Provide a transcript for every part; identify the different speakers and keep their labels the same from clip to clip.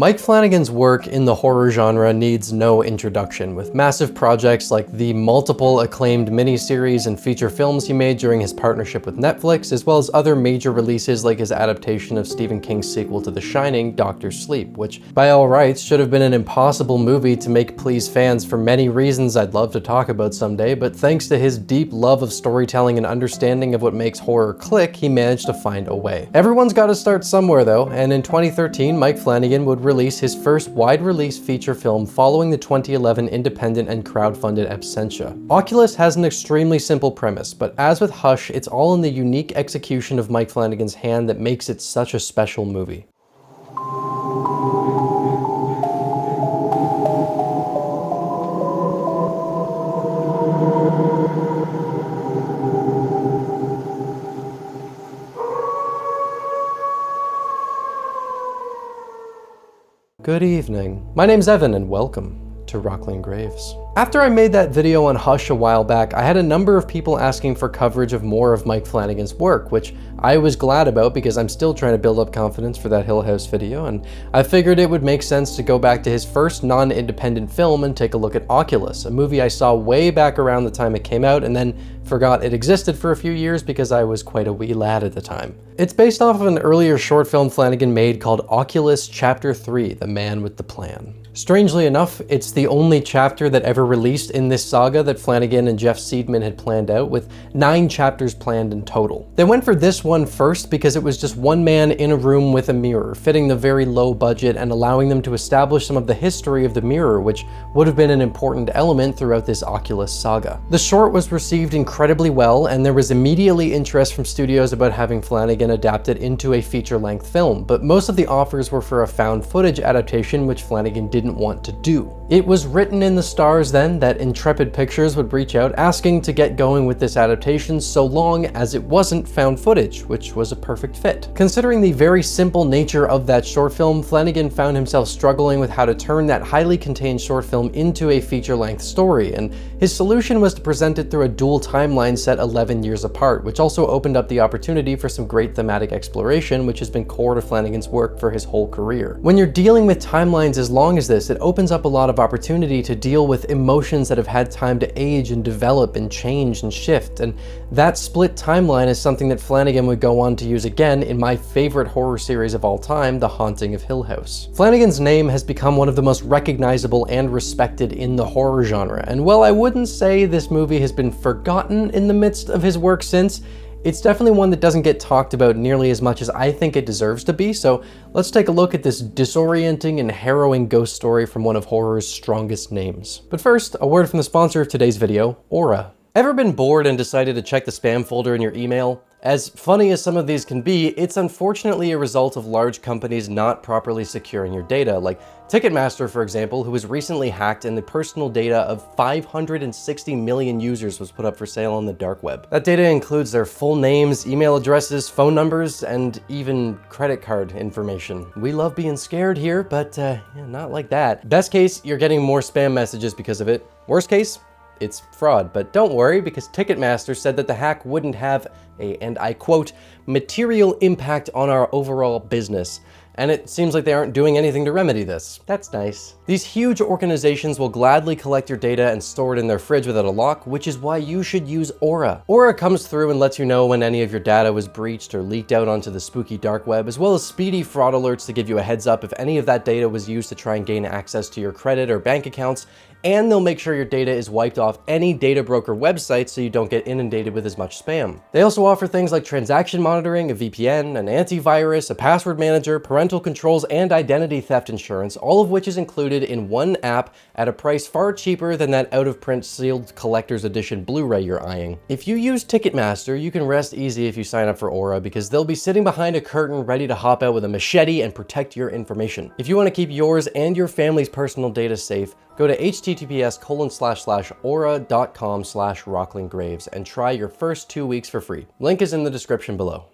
Speaker 1: Mike Flanagan's work in the horror genre needs no introduction, with massive projects like the multiple acclaimed miniseries and feature films he made during his partnership with Netflix, as well as other major releases like his adaptation of Stephen King's sequel to The Shining, Doctor Sleep, which by all rights should have been an impossible movie to make please fans for many reasons I'd love to talk about someday, but thanks to his deep love of storytelling and understanding of what makes horror click, he managed to find a way. Everyone's got to start somewhere though, and in 2013, Mike Flanagan would release his first wide-release feature film following the 2011 independent and crowdfunded Absentia. OCULUS has an extremely simple premise, but as with Hush, it's all in the unique execution of Mike Flanagan's hand that makes it such a special movie. Good evening. My name's Evan and welcome to Rocklin Graves. After I made that video on Hush a while back, I had a number of people asking for coverage of more of Mike Flanagan's work, which I was glad about because I'm still trying to build up confidence for that Hill House video, and I figured it would make sense to go back to his first non-independent film and take a look at OCULUS, a movie I saw way back around the time it came out and then forgot it existed for a few years because I was quite a wee lad at the time. It's based off of an earlier short film Flanagan made called OCULUS Chapter 3, The Man with the Plan. Strangely enough, it's the only chapter that ever released in this saga that Flanagan and Jeff Seidman had planned out, with 9 chapters planned in total. They went for this one first because it was just one man in a room with a mirror, fitting the very low budget and allowing them to establish some of the history of the mirror, which would have been an important element throughout this OCULUS saga. The short was received incredibly well, and there was immediately interest from studios about having Flanagan adapt it into a feature-length film, but most of the offers were for a found footage adaptation, which Flanagan didn't want to do. It was written in the stars then that Intrepid Pictures would reach out asking to get going with this adaptation so long as it wasn't found footage, which was a perfect fit. Considering the very simple nature of that short film, Flanagan found himself struggling with how to turn that highly contained short film into a feature-length story, and his solution was to present it through a dual timeline set 11 years apart, which also opened up the opportunity for some great thematic exploration, which has been core to Flanagan's work for his whole career. When you're dealing with timelines as long as this, it opens up a lot of opportunity to deal with emotions that have had time to age and develop and change and shift, and that split timeline is something that Flanagan would go on to use again in my favorite horror series of all time, The Haunting of Hill House. Flanagan's name has become one of the most recognizable and respected in the horror genre, and while I wouldn't say this movie has been forgotten in the midst of his work since, it's definitely one that doesn't get talked about nearly as much as I think it deserves to be, so let's take a look at this disorienting and harrowing ghost story from one of horror's strongest names. But first, a word from the sponsor of today's video, Aura. Ever been bored and decided to check the spam folder in your email? As funny as some of these can be, it's unfortunately a result of large companies not properly securing your data, like Ticketmaster, for example, who was recently hacked and the personal data of 560 million users was put up for sale on the dark web. That data includes their full names, email addresses, phone numbers, and even credit card information. We love being scared here, but yeah, not like that. Best case, you're getting more spam messages because of it. Worst case, it's fraud, but don't worry because Ticketmaster said that the hack wouldn't have a, and I quote, material impact on our overall business. And it seems like they aren't doing anything to remedy this. That's nice. These huge organizations will gladly collect your data and store it in their fridge without a lock, which is why you should use Aura. Aura comes through and lets you know when any of your data was breached or leaked out onto the spooky dark web, as well as speedy fraud alerts to give you a heads up if any of that data was used to try and gain access to your credit or bank accounts, and they'll make sure your data is wiped off any data broker websites so you don't get inundated with as much spam. They also offer things like transaction monitoring, a VPN, an antivirus, a password manager, parental controls, and identity theft insurance, all of which is included in one app at a price far cheaper than that out-of-print sealed collector's edition Blu-ray you're eyeing. If you use Ticketmaster, you can rest easy if you sign up for Aura because they'll be sitting behind a curtain ready to hop out with a machete and protect your information. If you want to keep yours and your family's personal data safe, go to https://aura.com/rocklinggraves and try your first 2 weeks for free. Link is in the description below.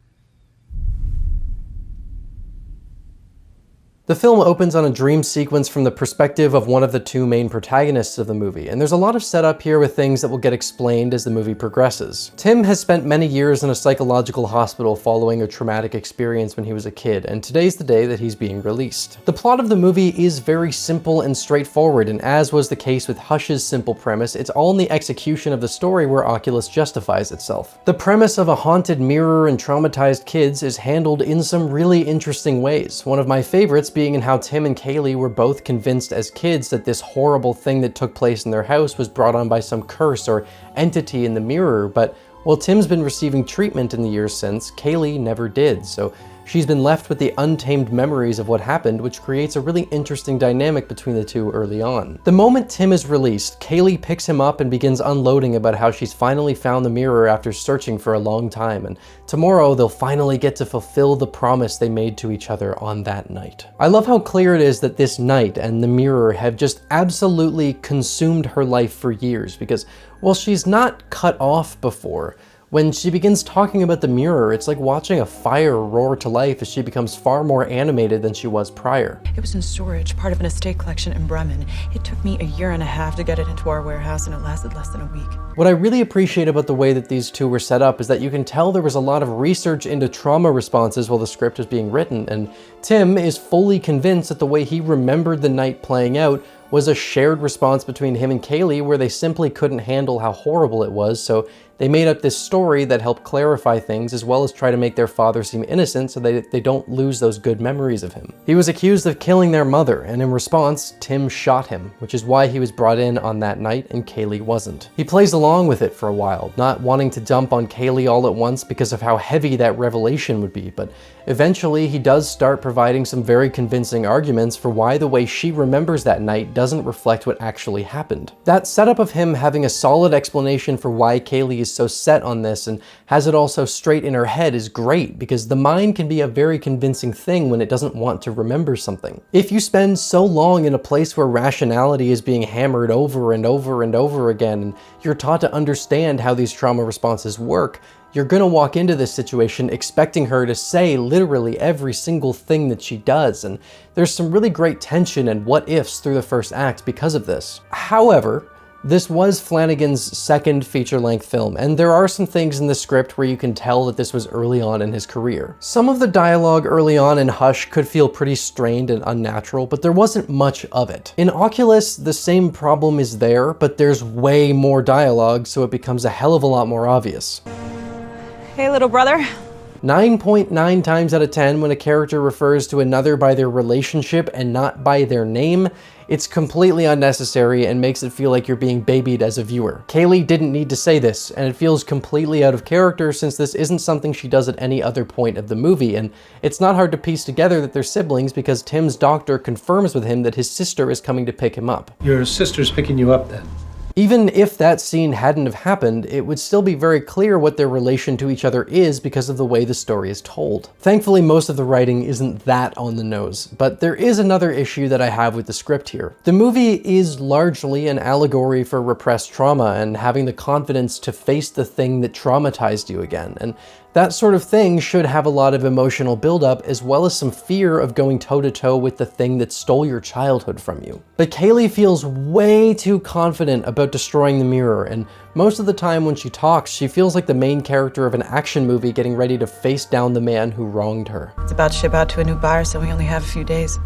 Speaker 1: The film opens on a dream sequence from the perspective of one of the two main protagonists of the movie, and there's a lot of setup here with things that will get explained as the movie progresses. Tim has spent many years in a psychological hospital following a traumatic experience when he was a kid, and today's the day that he's being released. The plot of the movie is very simple and straightforward, and as was the case with Hush's simple premise, it's all in the execution of the story where Oculus justifies itself. The premise of a haunted mirror and traumatized kids is handled in some really interesting ways. One of my favorites being in how Tim and Kaylie were both convinced as kids that this horrible thing that took place in their house was brought on by some curse or entity in the mirror, but while Tim's been receiving treatment in the years since, Kaylie never did, so she's been left with the untamed memories of what happened, which creates a really interesting dynamic between the two early on. The moment Tim is released, Kaylie picks him up and begins unloading about how she's finally found the mirror after searching for a long time, and tomorrow they'll finally get to fulfill the promise they made to each other on that night. I love how clear it is that this night and the mirror have just absolutely consumed her life for years, because while she's not cut off before, when she begins talking about the mirror, it's like watching a fire roar to life as she becomes far more animated than she was prior.
Speaker 2: It was in storage, part of an estate collection in Bremen. It took me 1.5 years to get it into our warehouse, and it lasted less than a week.
Speaker 1: What I really appreciate about the way that these two were set up is that you can tell there was a lot of research into trauma responses while the script was being written, and Tim is fully convinced that the way he remembered the night playing out was a shared response between him and Kaylie, where they simply couldn't handle how horrible it was, so they made up this story that helped clarify things as well as try to make their father seem innocent so that they don't lose those good memories of him. He was accused of killing their mother, and in response, Tim shot him, which is why he was brought in on that night and Kaylie wasn't. He plays along with it for a while, not wanting to dump on Kaylie all at once because of how heavy that revelation would be, but eventually he does start providing some very convincing arguments for why the way she remembers that night doesn't reflect what actually happened. That setup of him having a solid explanation for why Kaylie is so set on this and has it all so straight in her head is great, because the mind can be a very convincing thing when it doesn't want to remember something. If you spend so long in a place where rationality is being hammered over and over and over again, and you're taught to understand how these trauma responses work, you're gonna walk into this situation expecting her to say literally every single thing that she does, and there's some really great tension and what-ifs through the first act because of this. However, this was Flanagan's second feature-length film, and there are some things in the script where you can tell that this was early on in his career. Some of the dialogue early on in Hush could feel pretty strained and unnatural, but there wasn't much of it. In Oculus, the same problem is there, but there's way more dialogue, so it becomes a hell of a lot more obvious.
Speaker 2: Hey, little brother.
Speaker 1: 9.9 times out of 10, when a character refers to another by their relationship and not by their name, it's completely unnecessary and makes it feel like you're being babied as a viewer. Kaylie didn't need to say this, and it feels completely out of character since this isn't something she does at any other point of the movie, and it's not hard to piece together that they're siblings because Tim's doctor confirms with him that his sister is coming to pick him up.
Speaker 3: Your sister's picking you up then?
Speaker 1: Even if that scene hadn't have happened, it would still be very clear what their relation to each other is because of the way the story is told. Thankfully, most of the writing isn't that on the nose, but there is another issue that I have with the script here. The movie is largely an allegory for repressed trauma and having the confidence to face the thing that traumatized you again, and that sort of thing should have a lot of emotional buildup as well as some fear of going toe-to-toe with the thing that stole your childhood from you. But Kaylie feels way too confident about destroying the mirror, and most of the time when she talks, she feels like the main character of an action movie getting ready to face down the man who wronged her.
Speaker 2: It's about to ship out to a new buyer, so we only have a few days.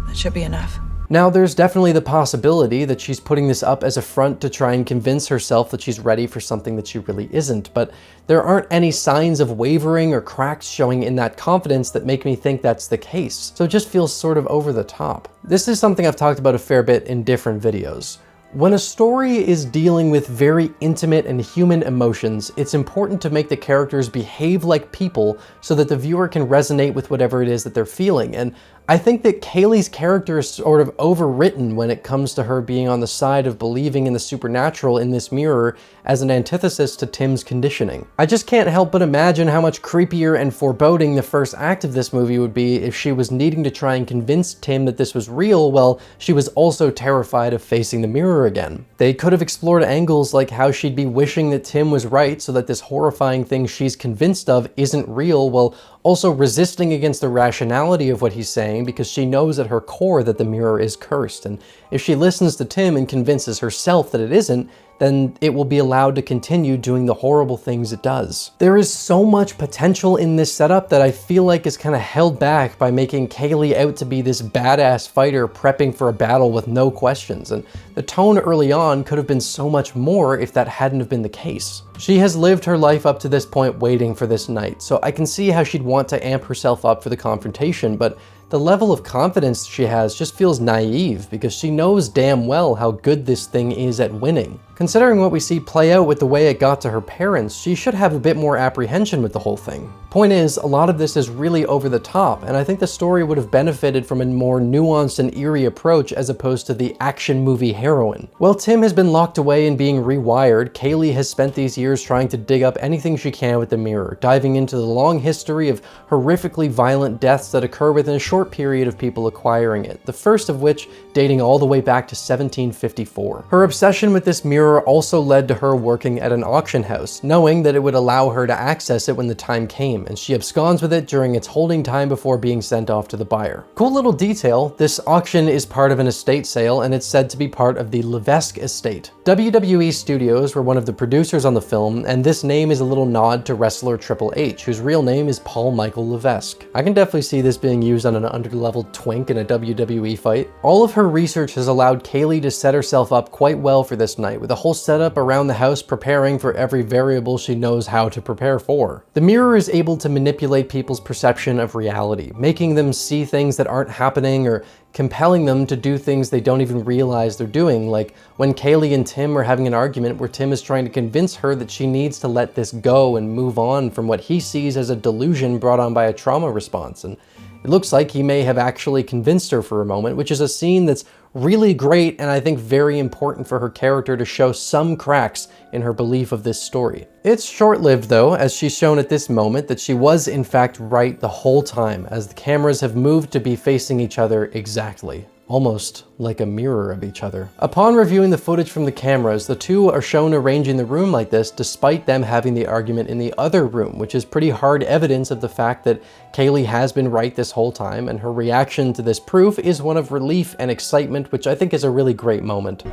Speaker 2: That should be enough.
Speaker 1: Now, there's definitely the possibility that she's putting this up as a front to try and convince herself that she's ready for something that she really isn't, but there aren't any signs of wavering or cracks showing in that confidence that make me think that's the case, so it just feels sort of over the top. This is something I've talked about a fair bit in different videos. When a story is dealing with very intimate and human emotions, it's important to make the characters behave like people so that the viewer can resonate with whatever it is that they're feeling, and I think that Kaylie's character is sort of overwritten when it comes to her being on the side of believing in the supernatural in this mirror as an antithesis to Tim's conditioning. I just can't help but imagine how much creepier and foreboding the first act of this movie would be if she was needing to try and convince Tim that this was real while she was also terrified of facing the mirror again. They could have explored angles like how she'd be wishing that Tim was right so that this horrifying thing she's convinced of isn't real while also resisting against the rationality of what he's saying because she knows at her core that the mirror is cursed, and if she listens to Tim and convinces herself that it isn't, then it will be allowed to continue doing the horrible things it does. There is so much potential in this setup that I feel like is kind of held back by making Kaylie out to be this badass fighter prepping for a battle with no questions, and the tone early on could have been so much more if that hadn't have been the case. She has lived her life up to this point waiting for this night, so I can see how she'd want to amp herself up for the confrontation, but the level of confidence she has just feels naive because she knows damn well how good this thing is at winning. Considering what we see play out with the way it got to her parents, she should have a bit more apprehension with the whole thing. Point is, a lot of this is really over the top, and I think the story would have benefited from a more nuanced and eerie approach as opposed to the action movie heroine. While Tim has been locked away and being rewired, Kaylie has spent these years trying to dig up anything she can with the mirror, diving into the long history of horrifically violent deaths that occur within a short period of people acquiring it, the first of which dating all the way back to 1754. Her obsession with this mirror also led to her working at an auction house, knowing that it would allow her to access it when the time came, and she absconds with it during its holding time before being sent off to the buyer. Cool little detail, this auction is part of an estate sale, and it's said to be part of the Levesque estate. WWE Studios were one of the producers on the film, and this name is a little nod to wrestler Triple H, whose real name is Paul Michael Levesque. I can definitely see this being used on an underleveled twink in a WWE fight. All of her research has allowed Kaylie to set herself up quite well for this night, with a whole setup around the house preparing for every variable she knows how to prepare for. The mirror is able to manipulate people's perception of reality, making them see things that aren't happening or compelling them to do things they don't even realize they're doing, like when Kaylie and Tim are having an argument where Tim is trying to convince her that she needs to let this go and move on from what he sees as a delusion brought on by a trauma response, and it looks like he may have actually convinced her for a moment, which is a scene that's really great and I think very important for her character to show some cracks in her belief of this story. It's short-lived though, as she's shown at this moment that she was in fact right the whole time, as the cameras have moved to be facing each other exactly, almost like a mirror of each other. Upon reviewing the footage from the cameras, the two are shown arranging the room like this despite them having the argument in the other room, which is pretty hard evidence of the fact that Kaylie has been right this whole time, and her reaction to this proof is one of relief and excitement, which I think is a really great moment.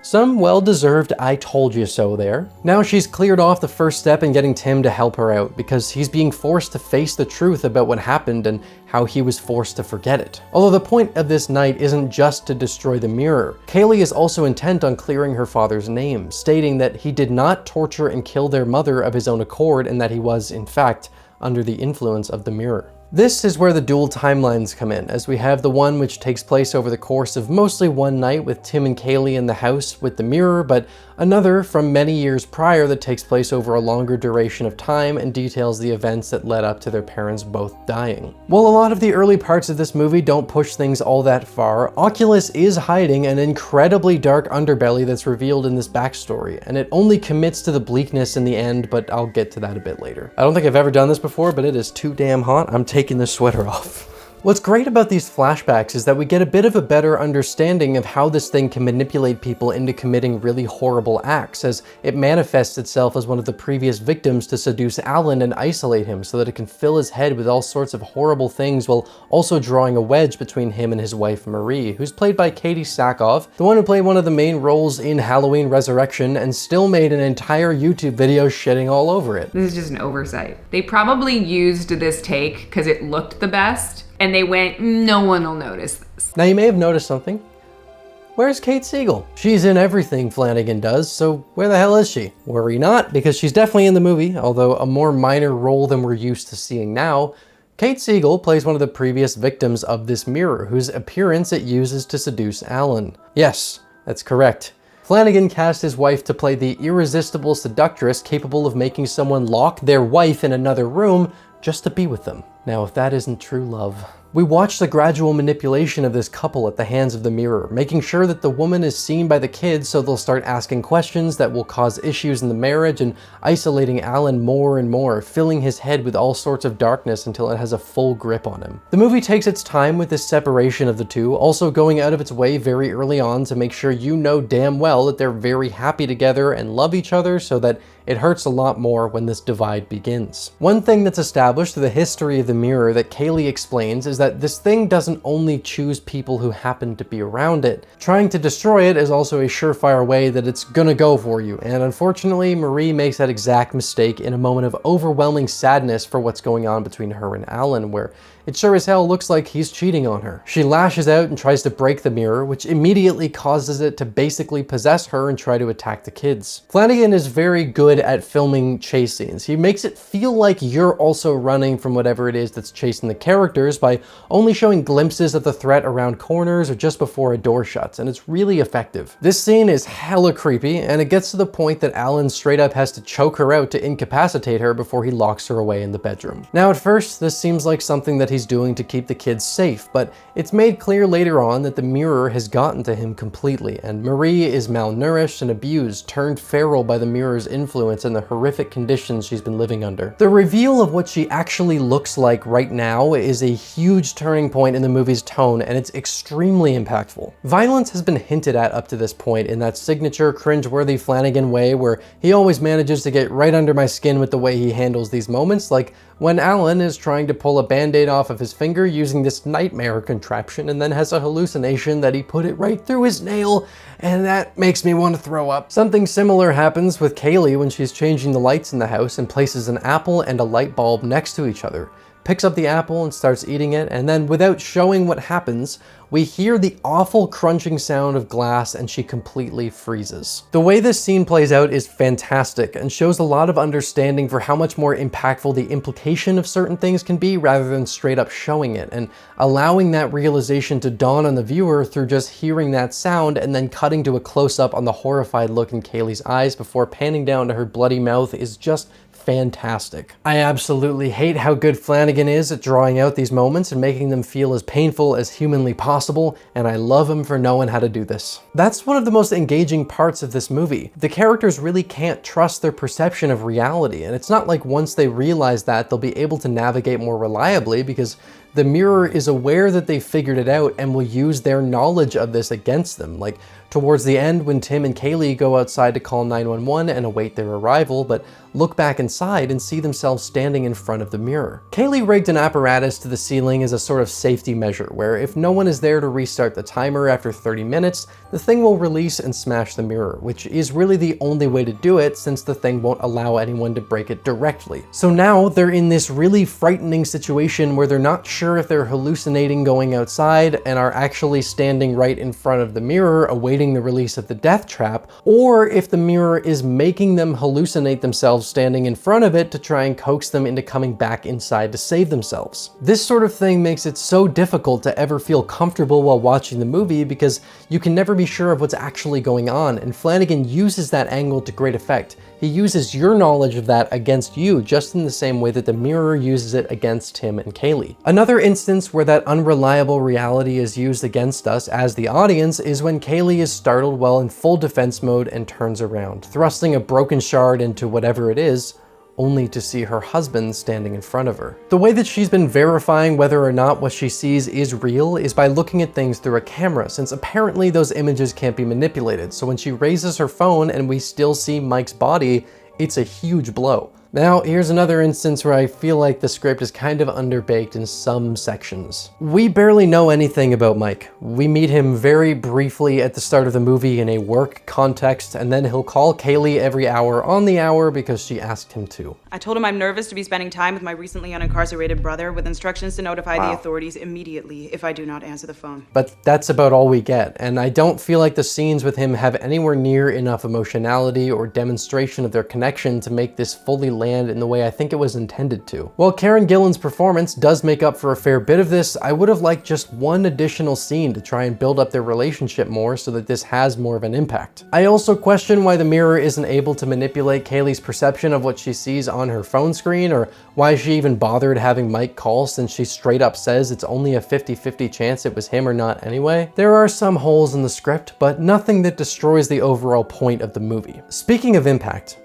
Speaker 1: Some well-deserved "I told you so" there. Now she's cleared off the first step in getting Tim to help her out, because he's being forced to face the truth about what happened and how he was forced to forget it. Although the point of this night isn't just to destroy the mirror, Kaylie is also intent on clearing her father's name, stating that he did not torture and kill their mother of his own accord, and that he was, in fact, under the influence of the mirror. This is where the dual timelines come in, as we have the one which takes place over the course of mostly one night with Tim and Kaylie in the house with the mirror, but another from many years prior that takes place over a longer duration of time and details the events that led up to their parents both dying. While a lot of the early parts of this movie don't push things all that far, Oculus is hiding an incredibly dark underbelly that's revealed in this backstory, and it only commits to the bleakness in the end, but I'll get to that a bit later. I don't think I've ever done this before, but it is too damn hot. I'm taking the sweater off. What's great about these flashbacks is that we get a bit of a better understanding of how this thing can manipulate people into committing really horrible acts, as it manifests itself as one of the previous victims to seduce Alan and isolate him so that it can fill his head with all sorts of horrible things, while also drawing a wedge between him and his wife Marie, who's played by Katie Sackhoff, the one who played one of the main roles in Halloween Resurrection and still made an entire YouTube video shitting all over it.
Speaker 4: This is just an oversight. They probably used this take because it looked the best, and they went, no one will notice this.
Speaker 1: Now you may have noticed something. Where's Kate Siegel? She's in everything Flanagan does, so where the hell is she? Worry not, because she's definitely in the movie, although a more minor role than we're used to seeing now. Kate Siegel plays one of the previous victims of this mirror, whose appearance it uses to seduce Alan. Yes, that's correct. Flanagan cast his wife to play the irresistible seductress capable of making someone lock their wife in another room just to be with them. Now, if that isn't true love. We watch the gradual manipulation of this couple at the hands of the mirror, making sure that the woman is seen by the kids so they'll start asking questions that will cause issues in the marriage, and isolating Alan more and more, filling his head with all sorts of darkness until it has a full grip on him. The movie takes its time with this separation of the two, also going out of its way very early on to make sure you know damn well that they're very happy together and love each other, so that it hurts a lot more when this divide begins. One thing that's established through the history of the mirror that Kaylie explains is that this thing doesn't only choose people who happen to be around it. Trying to destroy it is also a surefire way that it's gonna go for you, and unfortunately Marie makes that exact mistake in a moment of overwhelming sadness for what's going on between her and Alan, where it sure as hell looks like he's cheating on her. She lashes out and tries to break the mirror, which immediately causes it to basically possess her and try to attack the kids. Flanagan is very good at filming chase scenes. He makes it feel like you're also running from whatever it is that's chasing the characters by only showing glimpses of the threat around corners or just before a door shuts, and it's really effective. This scene is hella creepy, and it gets to the point that Alan straight up has to choke her out to incapacitate her before he locks her away in the bedroom. Now at first, this seems like something that he's doing to keep the kids safe, but it's made clear later on that the mirror has gotten to him completely, and Marie is malnourished and abused, turned feral by the mirror's influence and the horrific conditions she's been living under. The reveal of what she actually looks like right now is a huge turning point in the movie's tone, and it's extremely impactful. Violence has been hinted at up to this point in that signature cringeworthy Flanagan way where he always manages to get right under my skin with the way he handles these moments, like when Alan is trying to pull a band-aid off of his finger using this nightmare contraption and then has a hallucination that he put it right through his nail, and that makes me want to throw up. Something similar happens with Kaylie when she's changing the lights in the house and places an apple and a light bulb next to each other. Picks up the apple and starts eating it, and then without showing what happens, we hear the awful crunching sound of glass and she completely freezes. The way this scene plays out is fantastic and shows a lot of understanding for how much more impactful the implication of certain things can be rather than straight up showing it, and allowing that realization to dawn on the viewer through just hearing that sound and then cutting to a close-up on the horrified look in Kaylie's eyes before panning down to her bloody mouth is just fantastic. I absolutely hate how good Flanagan is at drawing out these moments and making them feel as painful as humanly possible, and I love him for knowing how to do this. That's one of the most engaging parts of this movie. The characters really can't trust their perception of reality, and it's not like once they realize that they'll be able to navigate more reliably, because the mirror is aware that they figured it out and will use their knowledge of this against them. Like towards the end when Tim and Kaylie go outside to call 911 and await their arrival, but look back inside and see themselves standing in front of the mirror. Kaylie rigged an apparatus to the ceiling as a sort of safety measure, where if no one is there to restart the timer after 30 minutes, the thing will release and smash the mirror, which is really the only way to do it since the thing won't allow anyone to break it directly. So now they're in this really frightening situation where they're not sure if they're hallucinating going outside and are actually standing right in front of the mirror awaiting the release of the death trap, or if the mirror is making them hallucinate themselves standing in front of it to try and coax them into coming back inside to save themselves. This sort of thing makes it so difficult to ever feel comfortable while watching the movie because you can never be sure of what's actually going on, and Flanagan uses that angle to great effect. He uses your knowledge of that against you just in the same way that the mirror uses it against Tim and Kaylie. Another instance where that unreliable reality is used against us as the audience is when Kaylie is startled while in full defense mode and turns around, thrusting a broken shard into whatever it is, only to see her husband standing in front of her. The way that she's been verifying whether or not what she sees is real is by looking at things through a camera, since apparently those images can't be manipulated. So when she raises her phone and we still see Mike's body, it's a huge blow. Now, here's another instance where I feel like the script is kind of underbaked in some sections. We barely know anything about Mike. We meet him very briefly at the start of the movie in a work context, and then he'll call Kaylie every hour on the hour because she asked him to.
Speaker 5: I told him I'm nervous to be spending time with my recently unincarcerated brother with instructions to notify the authorities immediately if I do not answer the phone.
Speaker 1: But that's about all we get, and I don't feel like the scenes with him have anywhere near enough emotionality or demonstration of their connection to make this fully land in the way I think it was intended to. While Karen Gillan's performance does make up for a fair bit of this, I would have liked just one additional scene to try and build up their relationship more so that this has more of an impact. I also question why the mirror isn't able to manipulate Kaylie's perception of what she sees on her phone screen, or why she even bothered having Mike call since she straight up says it's only a 50-50 chance it was him or not anyway. There are some holes in the script, but nothing that destroys the overall point of the movie. Speaking of impact,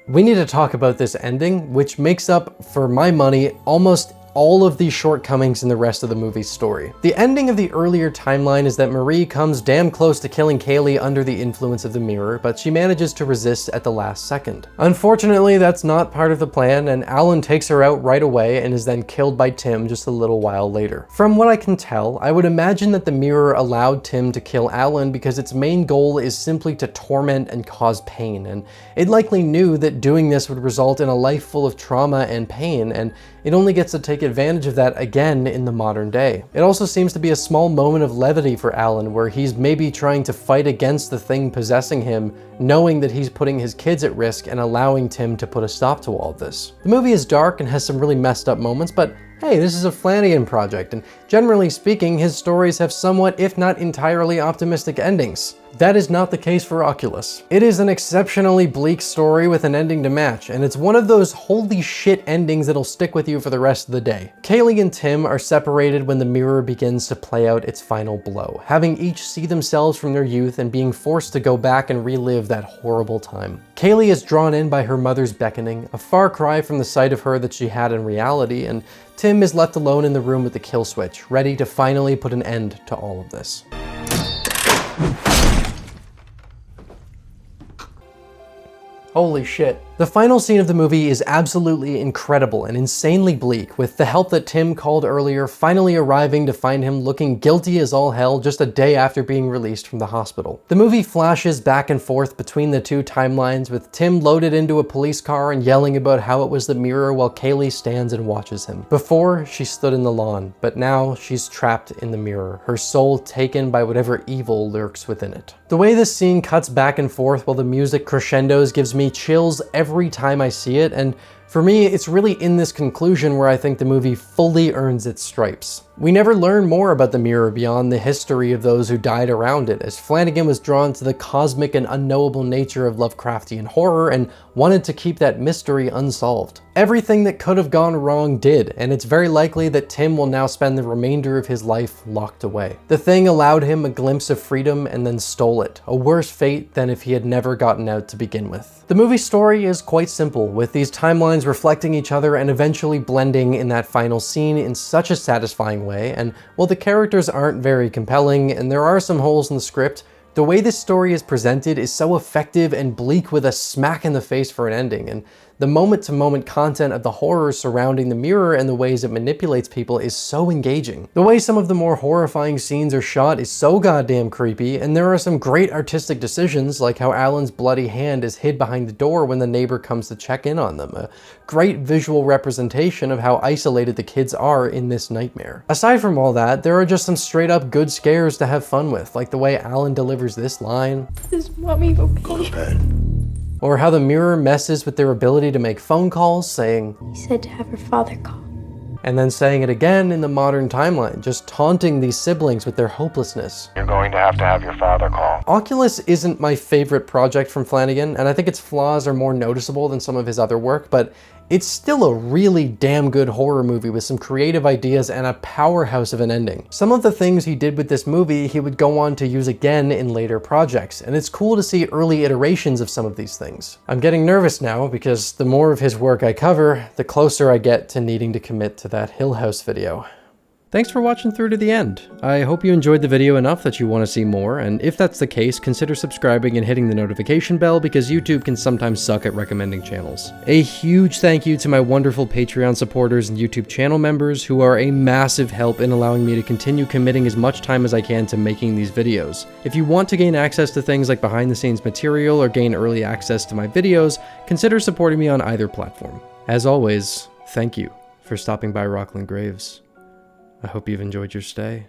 Speaker 1: we need to talk about this ending, which makes up, for my money, almost all of the shortcomings in the rest of the movie's story. The ending of the earlier timeline is that Marie comes damn close to killing Kaylie under the influence of the mirror, but she manages to resist at the last second. Unfortunately, that's not part of the plan, and Alan takes her out right away and is then killed by Tim just a little while later. From what I can tell, I would imagine that the mirror allowed Tim to kill Alan because its main goal is simply to torment and cause pain, and it likely knew that doing this would result in a life full of trauma and pain, and it only gets to take advantage of that again in the modern day. It also seems to be a small moment of levity for Alan, where he's maybe trying to fight against the thing possessing him, knowing that he's putting his kids at risk and allowing Tim to put a stop to all of this. The movie is dark and has some really messed up moments, but hey, this is a Flanagan project, and generally speaking, his stories have somewhat, if not entirely, optimistic endings. That is not the case for OCULUS. It is an exceptionally bleak story with an ending to match, and it's one of those holy shit endings that'll stick with you for the rest of the day. Kaylie and Tim are separated when the mirror begins to play out its final blow, having each see themselves from their youth and being forced to go back and relive that horrible time. Kaylie is drawn in by her mother's beckoning, a far cry from the sight of her that she had in reality, and Tim is left alone in the room with the kill switch, ready to finally put an end to all of this. Holy shit. The final scene of the movie is absolutely incredible and insanely bleak, with the help that Tim called earlier finally arriving to find him looking guilty as all hell just a day after being released from the hospital. The movie flashes back and forth between the two timelines, with Tim loaded into a police car and yelling about how it was the mirror while Kaylie stands and watches him. Before, she stood in the lawn, but now she's trapped in the mirror, her soul taken by whatever evil lurks within it. The way this scene cuts back and forth while the music crescendos gives me chills every time I see it, and for me, it's really in this conclusion where I think the movie fully earns its stripes. We never learn more about the mirror beyond the history of those who died around it, as Flanagan was drawn to the cosmic and unknowable nature of Lovecraftian horror and wanted to keep that mystery unsolved. Everything that could have gone wrong did, and it's very likely that Tim will now spend the remainder of his life locked away. The thing allowed him a glimpse of freedom and then stole it, a worse fate than if he had never gotten out to begin with. The movie story is quite simple, with these timelines reflecting each other and eventually blending in that final scene in such a satisfying way, and while the characters aren't very compelling and there are some holes in the script, the way this story is presented is so effective and bleak with a smack in the face for an ending, and the moment-to-moment content of the horror surrounding the mirror and the ways it manipulates people is so engaging. The way some of the more horrifying scenes are shot is so goddamn creepy, and there are some great artistic decisions, like how Alan's bloody hand is hid behind the door when the neighbor comes to check in on them, a great visual representation of how isolated the kids are in this nightmare. Aside from all that, there are just some straight-up good scares to have fun with, like the way Alan delivers this line.
Speaker 6: Is mommy okay?
Speaker 3: Go to bed.
Speaker 1: Or how the mirror messes with their ability to make phone calls, saying,
Speaker 6: He said to have her father call.
Speaker 1: and then saying it again in the modern timeline, just taunting these siblings with their hopelessness.
Speaker 7: You're going to have your father call.
Speaker 1: OCULUS isn't my favorite project from Flanagan, and I think its flaws are more noticeable than some of his other work, but it's still a really damn good horror movie with some creative ideas and a powerhouse of an ending. Some of the things he did with this movie he would go on to use again in later projects, and it's cool to see early iterations of some of these things. I'm getting nervous now because the more of his work I cover, the closer I get to needing to commit to that Hill House video. Thanks for watching through to the end. I hope you enjoyed the video enough that you want to see more, and if that's the case, consider subscribing and hitting the notification bell because YouTube can sometimes suck at recommending channels. A huge thank you to my wonderful Patreon supporters and YouTube channel members who are a massive help in allowing me to continue committing as much time as I can to making these videos. If you want to gain access to things like behind the scenes material or gain early access to my videos, consider supporting me on either platform. As always, thank you for stopping by Rocklin Graves. I hope you've enjoyed your stay.